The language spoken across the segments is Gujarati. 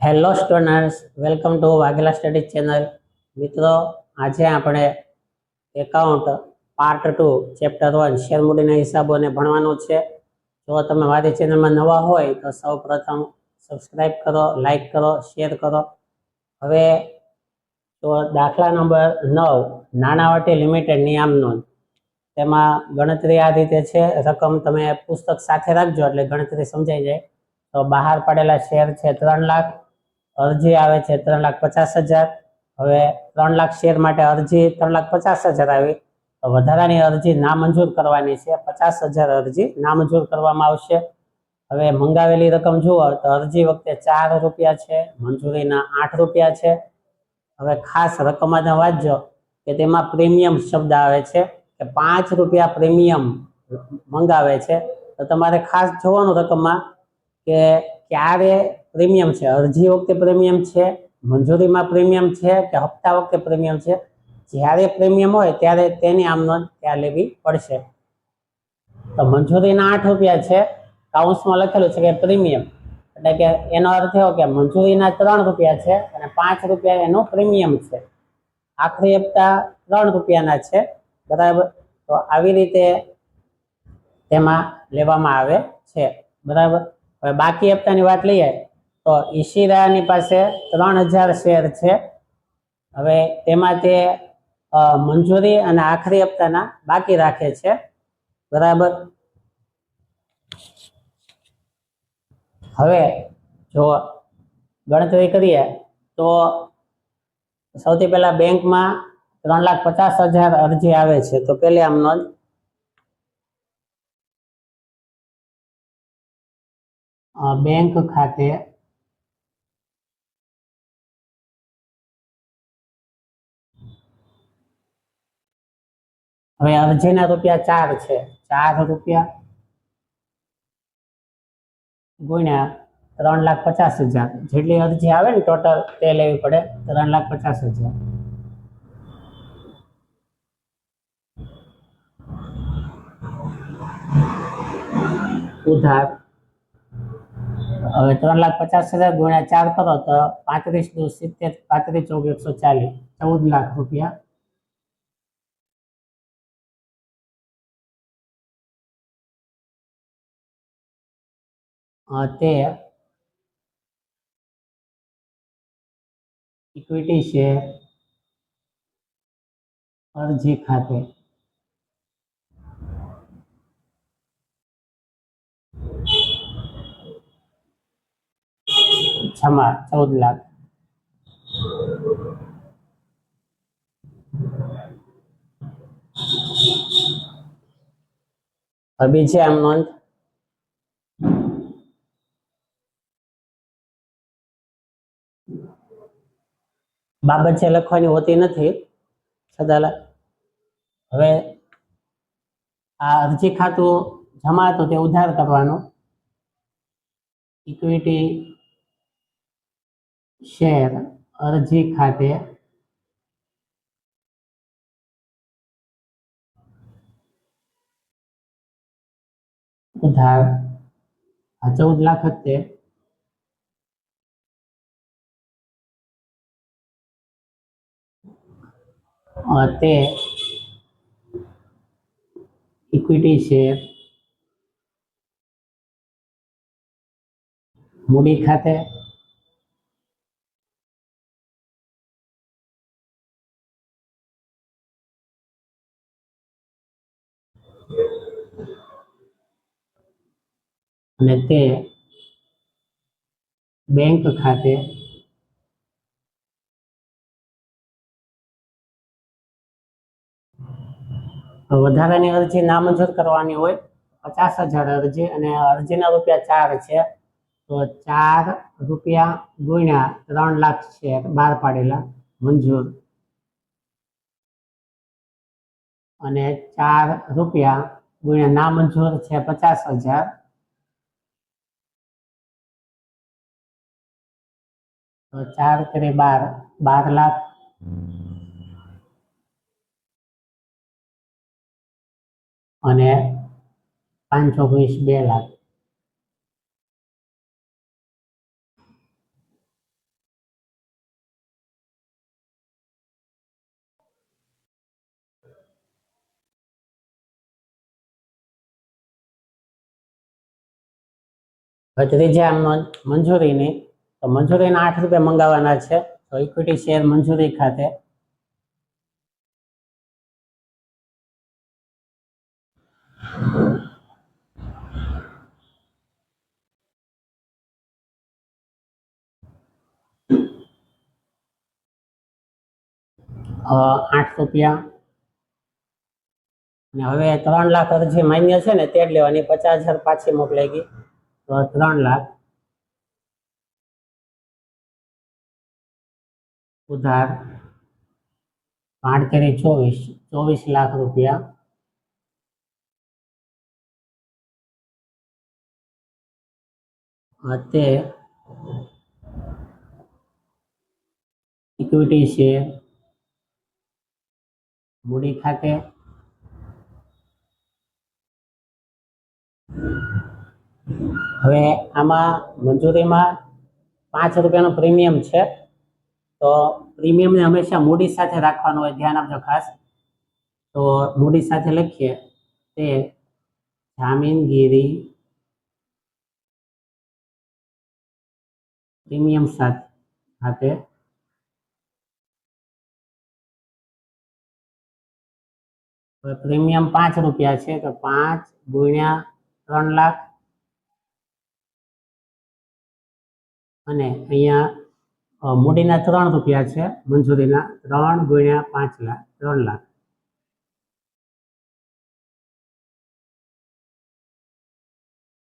Hello students, welcome to Vaghela study channel. મિત્રો, આજે આપણે એકાઉન્ટ પાર્ટ 2 ચેપ્ટર 1 શેર મૂડીના હિસાબોને ભણવાનું છે. જો તમે મારી ચેનલમાં નવા હોય તો સૌ પ્રથમ સબસ્ક્રાઇબ કરો, લાઈક કરો, શેર કરો. હવે તો દાખલા નંબર 9 નાણાવટી લિમિટેડ નિયમ નોંધ. તેમાં ગણતરી આ રીતે છે. રકમ તમે પુસ્તક સાથે રાખજો એટલે ગણતરી સમજાઈ જાય. તો બહાર પડેલા શેર છે 3 લાખ, અરજી આવે છે 3,50,000. હવે 3 લાખ શેર માટે અરજી 3,50,000 આવી, તો વધારાની અરજી નામંજૂર કરવાની છે. 50,000 અરજી નામંજૂર કરવામાં આવશે. હવે મંગાવેલી રકમ જુઓ તો અરજી વખતે 4 રૂપિયા છે, મંજૂરીના 8 રૂપિયા છે. હવે ખાસ રકમ વાંચજો કે તેમાં પ્રીમિયમ શબ્દ આવે છે કે 5 રૂપિયા પ્રીમિયમ મંગાવે છે. તો તમારે ખાસ જોવાનું રકમમાં કે ક્યારે પ્રીમિયમ છે, અરજી વખતે પ્રીમિયમ છે, મંજૂરીમાં પ્રીમિયમ છે કે હપ્તા વખતે પ્રીમિયમ છે. જ્યારે પ્રીમિયમ હોય ત્યારે તેની આમ નોંધ ત્યાં લેવી પડશે. તો મંજૂરીના 8 રૂપિયા છે, કાઉન્સમાં લખેલું છે કે પ્રીમિયમ, એટલે કે એનો અર્થ એવો કે મંજૂરીના 3 રૂપિયા છે અને 5 રૂપિયા એનું પ્રીમિયમ છે. આખરી હપ્તા 3 રૂપિયાના છે, બરાબર. તો આવી રીતે તેમાં લેવામાં આવે છે, બરાબર. હવે બાકી હપ્તાની વાત લઈએ તો ઈશિરાની પાસે 3,000 શેર છે. હવે તેમાં તે મંજૂરી અને આખરી હપ્તાના બાકી રાખે છે, બરાબર. હવે જો ગણતરી કરીએ તો સૌથી પહેલા બેંકમાં 3,50,000 અરજી આવે છે. તો પહેલી આમ નોંધ બેંક ખાતે હવે અરજીના રૂપિયા 4 છે, 4 રૂપિયા ગુણ્યા 3,50,000, જેટલી અરજી આવે ને ટોટલ તે લેવી પડે 3,50,000 ઉધાર. હવે 3,50,000 ગુણ્યા 4 કરો તો 35 દુ 70, 35 ચોક 140, 14 લાખ રૂપિયા. તે ઇક્વિટી શેર અરજી ખાતે જમા 14 લાખ. બીજી આમ નોંધ બાબત છે લખવાની હોતી નથી છતાં. હવે આ અરજી ખાતું જમા તો તે ઉધાર કરવાનું. ઇક્વિટી શેર અરજી ખાતે ઉધાર 14 લાખ હતી. તે ઇક્વિટી શેર મૂડી ખાતે અને તે બેંક ખાતે વધારાની અરજી નામંજૂર કરવાની હોય 50,000 અરજી, અને અરજીના રૂપિયા 4 છે. તો 4 રૂપિયા ગુણ્યા 3 લાખ શેર બહાર પાડેલા મંજૂર, અને 4 રૂપિયા ગુણ્યા નામંજૂર છે 50,000. તો 4 કરી 12 લાખ. અને 520 2 લાખ. હવે ત્રીજા મંજૂરીની, તો મંજૂરીના 8 રૂપિયા મંગાવવાના છે. તો ઇક્વિટી શેર મંજૂરી ખાતે ₹8. અને હવે 3 લાખ અરજી માન્ય છે ને તે જ લેવાની, 50,000 પાછી મોકલાઈ ગઈ, તો 3 લાખ ઉધાર 8 તેરી 24 લાખ રૂપિયા તે ઇક્વિટી શેર મૂડી ખાતે હવે આમાં મંજૂરીમાં ₹5 પ્રીમિયમ છે. તો પ્રીમિયમને હંમેશા મૂડી સાથે રાખવાનું હોય, ધ્યાન આપજો ખાસ. તો મૂડી સાથે લખીએ તે જામીનગીરી પ્રીમિયમ સાથે પ્રીમિયમ ₹5 છે, તો 5 ગુણ્યા 3 લાખ, અને અહીંયા મૂડીના ₹3 છે, મંજૂરીના 3 ગુણ્યા 5 લાખ, 3 લાખ.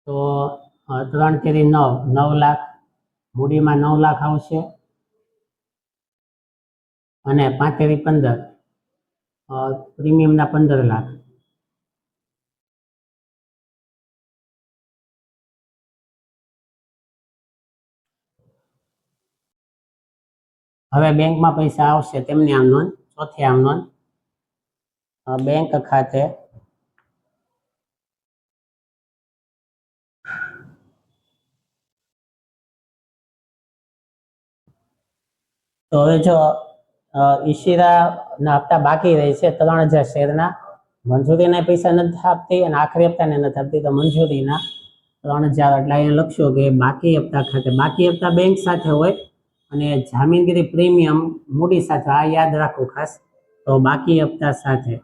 તો 3 તેરી 9 લાખ, મૂડીમાં 9 લાખ આવશે, અને 5 તેરી 15, પ્રીમિયમના 15 લાખ. હવે બેંકમાં પૈસા આવશે તેમની આમ નોંધ. ચોથી આમ નોંધ, બેંક ખાતે તો હવે જો ઈશિરાના હપ્તા બાકી રહે છે 3,000 શેરના, મંજૂરીના પૈસા નથી આપતી અને આખરી હપ્તાને નથી આપતી, તો મંજૂરીના 3,000 એટલે અહીંયા લખશો કે બાકી હપ્તા ખાતે, બાકી હપ્તા બેંક સાથે હોય અને જામીનગીરી પ્રીમિયમ મૂડી સાથે, આ યાદ રાખવું ખાસ. તો બાકી હપ્તા સાથે,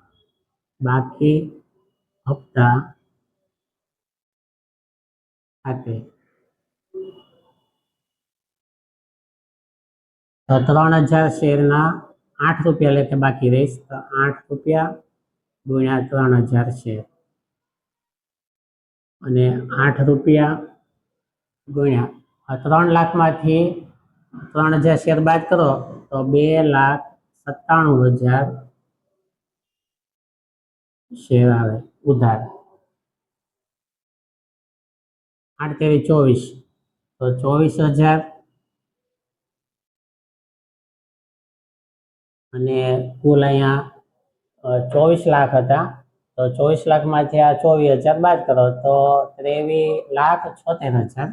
બાકી હપ્તા ખાતે તો 3,000 શેરના ₹8 લેખે બાકી રહીશ, તો ₹8 ગુણ્યા 3,000 શેર, અને ₹8 ગુણ્યા 3 લાખમાંથી 3,000 શેર બાદ કરો તો 2,97,000 શેર આવે ઉધાર. 8 તેરી 24, તો 24,000, અને કુલ અહીંયા 24 લાખ હતા, તો 24 લાખમાંથી આ 24,000 બાદ કરો તો 23,76,000.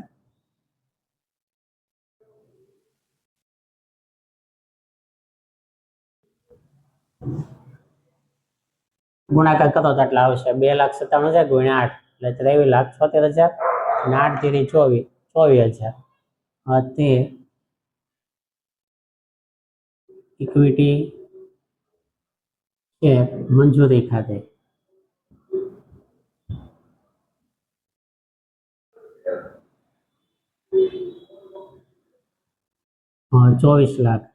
ગુણાકાર કરો તો એટલે આવશે 2,97,000 ગુણ્યા 8 એટલે 23,76,000, અને 8 તેરી 24,000 તે ઇક્વિટી શેર મંજૂરી ખાતે. 24 લાખ.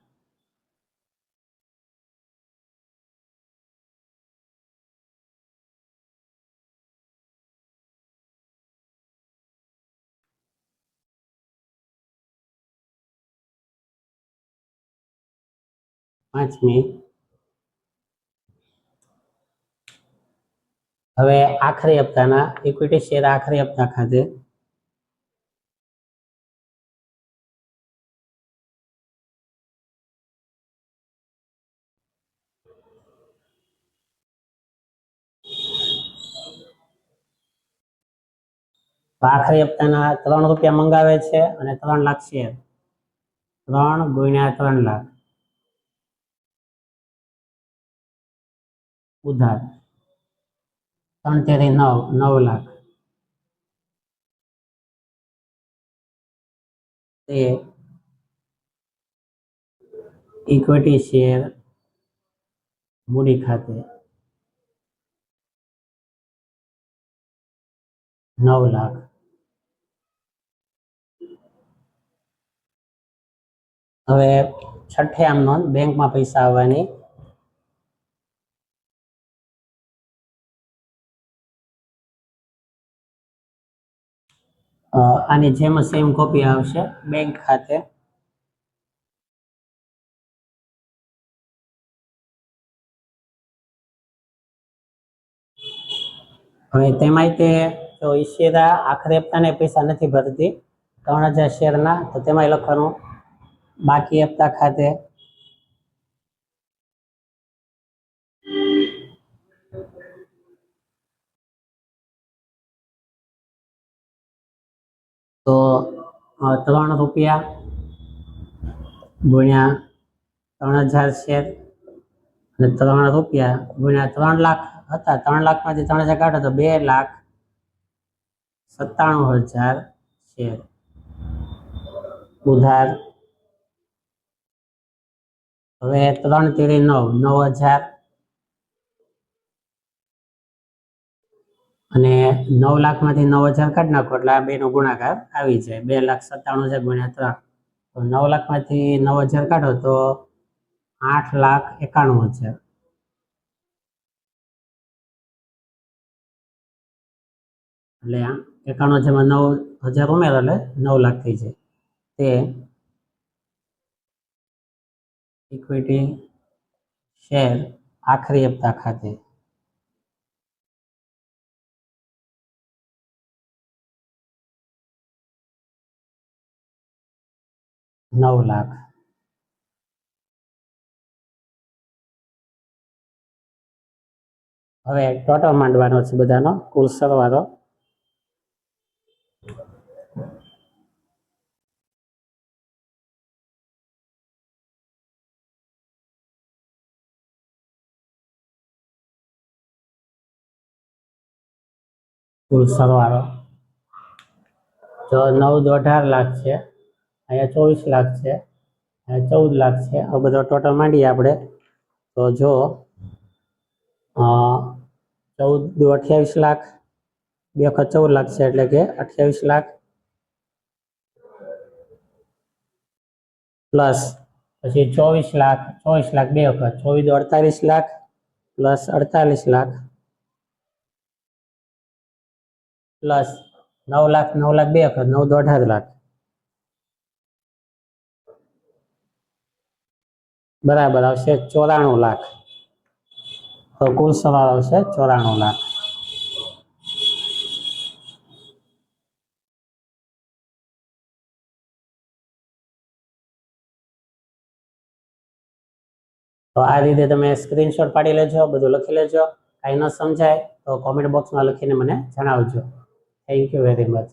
પાંચમી, હવે આખરી હપ્તાના ઇક્વિટી શેર આખરી હપ્તા ખાતે આખરી હપ્તાના ₹3 મંગાવે છે અને 3 લાખ શેર, 3 ગુણ્યા 3 લાખ ઉધાર, 3 તેરી 9 લાખ. તે ઇક્વિટી શેર મૂડી ખાતે 9 લાખ. હવે છઠ્ઠે આમ નોંધ બેંકમાં પૈસા આવવાની. આની જેમ સેમ કોપી આવશે બેંક ખાતે. હવે તેમાંય તે જો ઈશિતા આખરે હપ્તાને પૈસા નથી ભરતી 3000 શેરના, તો તેમાંય લખવાનું બાકી હપ્તા ખાતે તો 3 રૂપિયા ગુણ્યા 3000 શેર અને 3 રૂપિયા ગુણ્યા 3 લાખ હતા. 3 લાખમાંથી 3000 કાઢો તો 2,97,000 શેર ઉધાર. હવે 3 તેરી 9, 9,000 અને 9 લાખમાંથી 9,000 કાઢી નાખો એટલે આ બેનો ગુણાકાર આવી જાય. 2,97,000 ગુણ્યા 3, તો 9 લાખમાંથી 9,000 કાઢો તો 8,91,000. એટલે 91 જેમાં 9,000 ઉમેરો એટલે 9 લાખ થઈ જાય. તે ઇક્વિટી શેર આખરી હપ્તા ખાતે 9 લાખ. હવે ટોટલ માંડવાનો છે બધાનો કુલ સરવાળો. કુલ સરવાળો જો 9 × 18 લાખ છે, અહીંયા 24 લાખ છે, અહીંયા 14 લાખ છે. આ બધો ટોટલ માંડીએ આપણે તો જો 14 × 28 લાખ, 2 વખત 14 લાખ છે એટલે કે 28 લાખ પ્લસ પછી 24 લાખ, 24 લાખ 2 વખત 24 × 48 લાખ પ્લસ 48 લાખ પ્લસ 9 લાખ 9 લાખ 2 વખત 9 × 18 લાખ બરાબર આવશે 94 લાખ. તો કુલ સરવાળો આવશે 94 લાખ. તો આ રીતે તમે સ્ક્રીનશોટ પાડી લેજો, બધું લખી લેજો. કાંઈ ન સમજાય તો કોમેન્ટ બોક્સમાં લખીને મને જણાવજો. Thank you very much.